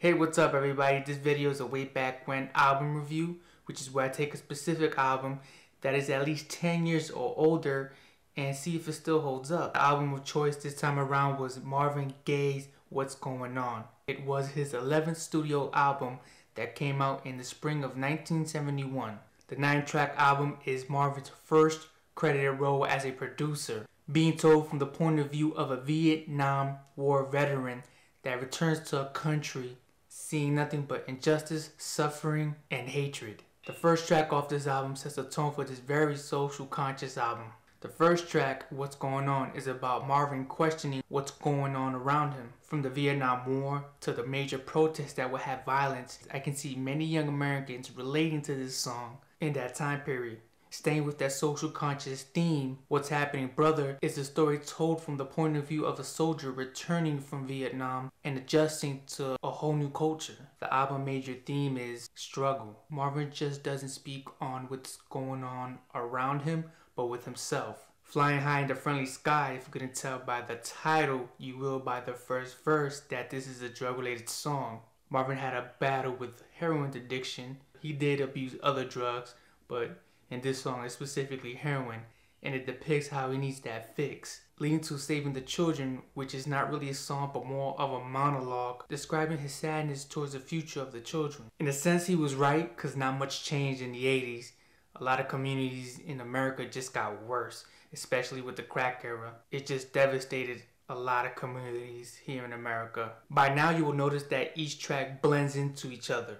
Hey, what's up everybody? This video is a way back when album review, which is where I take a specific album that is at least 10 years or older and see if it still holds up. The album of choice this time around was Marvin Gaye's What's Going On. It was his 11th studio album that came out in the spring of 1971. The 9-track album is Marvin's first credited role as a producer, being told from the point of view of a Vietnam War veteran that returns to a country seeing nothing but injustice, suffering, and hatred. The first track off this album sets the tone for this very social conscious album. The first track, What's Going On, is about Marvin questioning what's going on around him. From the Vietnam War to the major protests that would have violence, I can see many young Americans relating to this song in that time period. Staying with that social conscious theme, What's Happening Brother is a story told from the point of view of a soldier returning from Vietnam and adjusting to a whole new culture. The album major theme is struggle. Marvin just doesn't speak on what's going on around him, but with himself. Flying high in the friendly sky, if you couldn't tell by the title, you will by the first verse that this is a drug-related song. Marvin had a battle with heroin addiction. He did abuse other drugs, but in this song it's specifically heroin, and it depicts how he needs that fix, leading to saving the children, which is not really a song but more of a monologue describing his sadness towards the future of the children. In a sense, he was right, because not much changed in the 80s. A lot of communities in America just got worse, especially with the crack era. It just devastated a lot of communities here in America. By now you will notice that each track blends into each other.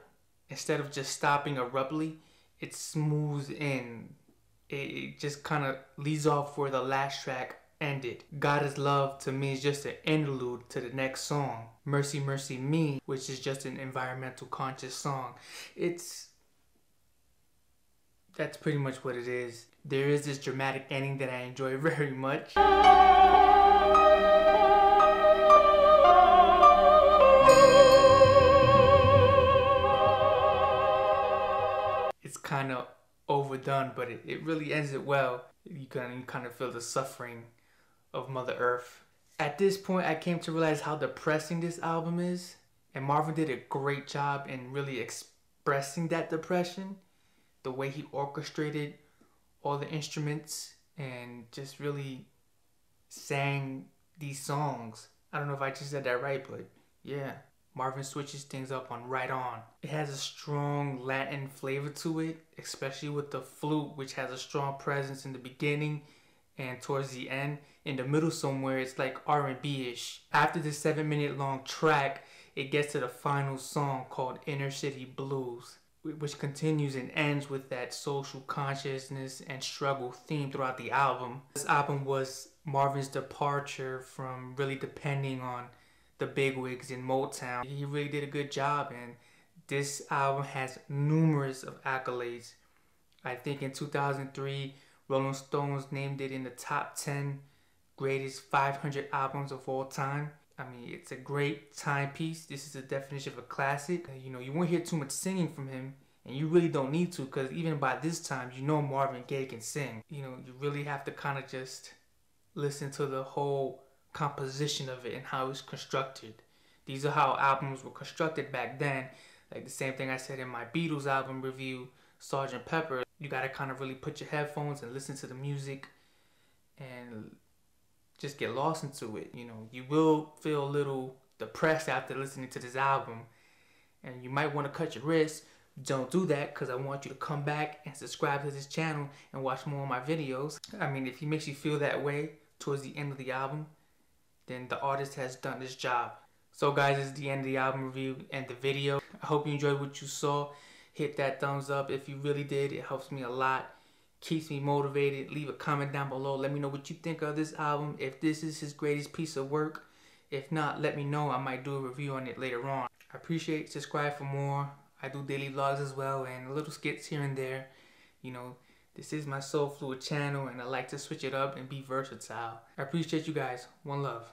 Instead of just stopping abruptly, it smooths in. It just kind of leads off where the last track ended. God Is Love to me is just an interlude to the next song, Mercy Mercy Me, which is just an environmental conscious song. That's pretty much what it is. There is this dramatic ending that I enjoy very much. It's kind of overdone, but it really ends it well. You kind of feel the suffering of Mother Earth. At this point, I came to realize how depressing this album is, and Marvin did a great job in really expressing that depression. The way he orchestrated all the instruments and just really sang these songs. I don't know if I just said that right, but yeah. Marvin switches things up on Right On. It has a strong Latin flavor to it, especially with the flute, which has a strong presence in the beginning and towards the end. In the middle somewhere, it's like R&B-ish. After this 7-minute long track, it gets to the final song called Inner City Blues, which continues and ends with that social consciousness and struggle theme throughout the album. This album was Marvin's departure from really depending on the bigwigs in Motown. He really did a good job, and this album has numerous of accolades. I think in 2003, Rolling Stones named it in the top 10 greatest 500 albums of all time. I mean, it's a great timepiece. This is the definition of a classic. You know, you won't hear too much singing from him, and you really don't need to, because even by this time, you know Marvin Gaye can sing. You know, you really have to kind of just listen to the whole composition of it and how it's constructed. These are how albums were constructed back then. Like the same thing I said in my Beatles album review, Sgt. Pepper. You gotta kind of really put your headphones and listen to the music and just get lost into it. You know, you will feel a little depressed after listening to this album, and you might want to cut your wrists. Don't do that, because I want you to come back and subscribe to this channel and watch more of my videos. I mean, if he makes you feel that way towards the end of the album, then the artist has done his job. So guys, this is the end of the album review and the video. I hope you enjoyed what you saw. Hit that thumbs up if you really did. It helps me a lot. Keeps me motivated. Leave a comment down below. Let me know what you think of this album. If this is his greatest piece of work. If not, let me know. I might do a review on it later on. I appreciate it. Subscribe for more. I do daily vlogs as well and little skits here and there. You know, this is my Soul Fluid channel, and I like to switch it up and be versatile. I appreciate you guys. One love.